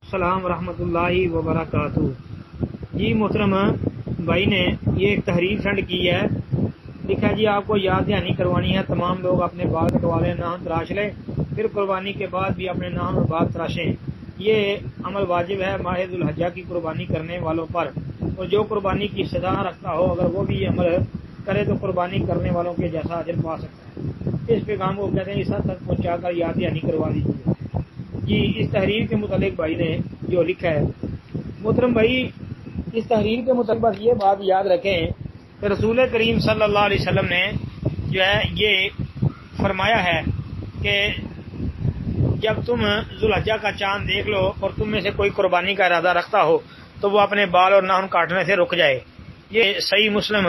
السلام ورحمۃ اللہ وبرکاتہ۔ جی محترم بھائی نے یہ ایک تحریر سینڈ کی ہے، لکھا جی آپ کو یاد دہانی کروانی ہے، تمام لوگ اپنے بال کٹوا لیں، ناخن تراش لیں، پھر قربانی کے بعد بھی اپنے ناخن اور بال تراشیں۔ یہ عمل واجب ہے ماہ ذو الحجہ کی قربانی کرنے والوں پر، اور جو قربانی کی استطاعت رکھتا ہو اگر وہ بھی یہ عمل کرے تو قربانی کرنے والوں کے جیسا اجر پا سکتا ہے۔ اس پیغام کو کہتے ہیں اس حد تک پہنچا کر یاد دہانی کروا دیجیے۔ جی اس تحریر کے متعلق بھائی نے جو لکھا ہے، محترم بھائی اس تحریر کے متعلق یہ بات یاد رکھیں کہ رسول کریم صلی اللہ علیہ وسلم نے جو ہے یہ فرمایا ہے کہ جب تم ذوالحجہ کا چاند دیکھ لو اور تم میں سے کوئی قربانی کا ارادہ رکھتا ہو تو وہ اپنے بال اور ناخن کاٹنے سے رک جائے۔ یہ صحیح مسلم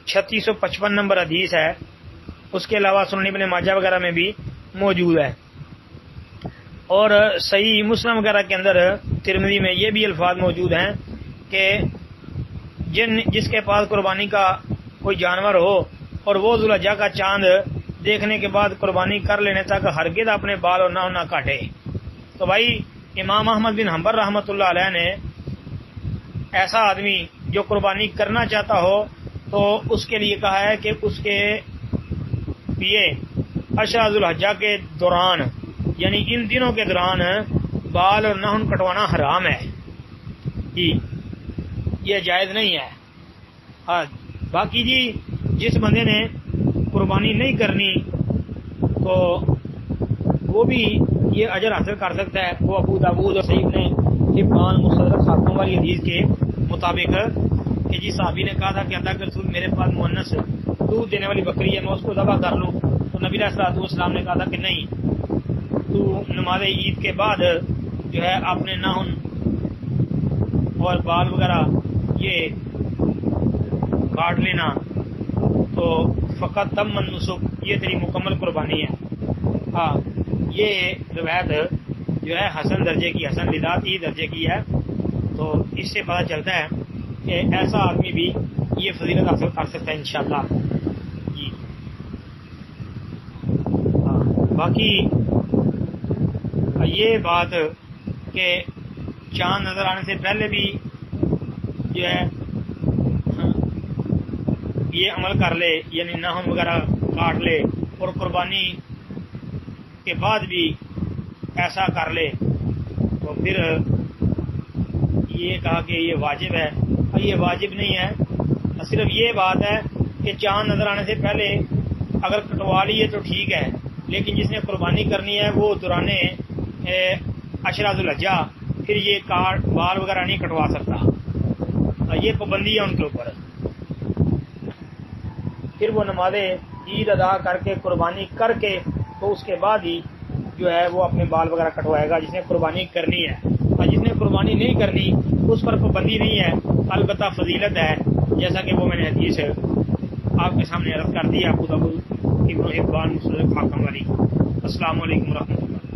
3655 نمبر حدیث ہے، اس کے علاوہ سنن ابن ماجہ وغیرہ میں بھی موجود ہے، اور صحیح مسلم وغیرہ کے اندر ترمذی میں یہ بھی الفاظ موجود ہیں کہ جس کے پاس قربانی کا کوئی جانور ہو اور وہ ذوالحجہ کا چاند دیکھنے کے بعد قربانی کر لینے تک ہرگز اپنے بال اور ناخن نہ کاٹے۔ تو بھائی امام احمد بن حنبل رحمۃ اللہ علیہ نے ایسا آدمی جو قربانی کرنا چاہتا ہو تو اس کے لیے کہا ہے کہ اس کے لیے عشرہ ذوالحجہ کے دوران یعنی ان دنوں کے دوران بال اور ناخن کٹوانا حرام ہے، جی یہ جائز نہیں ہے۔ ہاں باقی جی جس بندے نے قربانی نہیں کرنی تو وہ بھی یہ اجر حاصل کر سکتا ہے۔ وہ ابو داؤد اور صحیح نے حبان مستدرک حاکم والی حدیث کے مطابق کہ جی صحابی نے کہا تھا کہ اللہ کے رسول میرے پاس مؤنث دودھ دینے والی بکری ہے، میں اس کو ذبح کر لوں؟ تو نبی علیہ الصلوۃ والسلام نے کہا تھا کہ نہیں، تو نماز عید کے بعد جو ہے اپنے ناخن اور بال وغیرہ یہ کاٹ لینا، تو فقط تم النسک، یہ تیری مکمل قربانی ہے۔ ہاں یہ روایت جو ہے حسن درجے کی، حسن لذاتی درجے کی ہے، تو اس سے پتہ چلتا ہے کہ ایسا آدمی بھی یہ فضیلت حاصل کر سکتا ہے انشاءاللہ۔ جی ہاں باقی یہ بات کہ چاند نظر آنے سے پہلے بھی جو ہے یہ عمل کر لے، یعنی ناخن وغیرہ کاٹ لے اور قربانی کے بعد بھی ایسا کر لے تو پھر یہ کہا کہ یہ واجب ہے، اور یہ واجب نہیں ہے۔ صرف یہ بات ہے کہ چاند نظر آنے سے پہلے اگر کٹوا لیے تو ٹھیک ہے، لیکن جس نے قربانی کرنی ہے وہ دوران عشرہ ذوالحجہ پھر یہ بال وغیرہ نہیں کٹوا سکتا، یہ پابندی ہے ان کے اوپر۔ پھر وہ نماز عید ادا کر کے قربانی کر کے تو اس کے بعد ہی جو ہے وہ اپنے بال وغیرہ کٹوائے گا جس نے قربانی کرنی ہے، اور جس نے قربانی نہیں کرنی اس پر پابندی نہیں ہے، البتہ فضیلت ہے، جیسا کہ وہ میں نے حدیث آپ کے سامنے عرض کر دی ابو داؤد ابن حبان مستدرک حاکم والی۔ السلام علیکم ورحمۃ اللہ۔